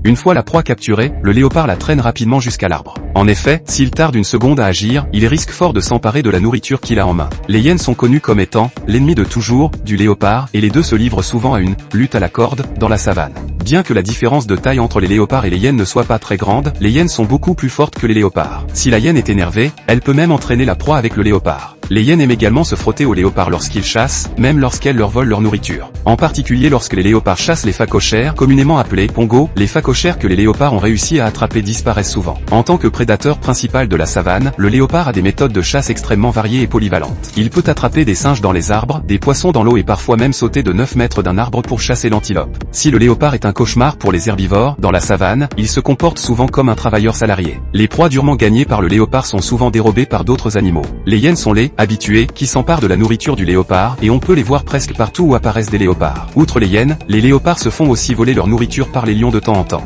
Une fois la proie capturée, le léopard la traîne rapidement jusqu'à l'arbre. En effet, s'il tarde une seconde à agir, il risque fort de s'emparer de la nourriture qu'il a en main. Les hyènes sont connues comme étant l'ennemi de toujours du léopard et les deux se livrent souvent à une lutte à la corde dans la savane. Bien que la différence de taille entre les léopards et les hyènes ne soit pas très grande, les hyènes sont beaucoup plus fortes que les léopards. Si la hyène est énervée, elle peut même entraîner la proie avec le léopard. Les hyènes aiment également se frotter aux léopards lorsqu'ils chassent, même lorsqu'elles leur volent leur nourriture. En particulier lorsque les léopards chassent les phacochères, communément appelés pongos, les phacochères que les léopards ont réussi à attraper disparaissent souvent. En tant que prédateur principal de la savane, le léopard a des méthodes de chasse extrêmement variées et polyvalentes. Il peut attraper des singes dans les arbres, des poissons dans l'eau et parfois même sauter de 9 mètres d'un arbre pour chasser l'antilope. Si le léopard est un cauchemar pour les herbivores, dans la savane, il se comporte souvent comme un travailleur salarié. Les proies durement gagnées par le léopard sont souvent dérobées par d'autres animaux. Les hyènes sont les habitués qui s'emparent de la nourriture du léopard et on peut les voir presque partout où apparaissent des léopards. Outre les hyènes, les léopards se font aussi voler leur nourriture par les lions de temps en temps.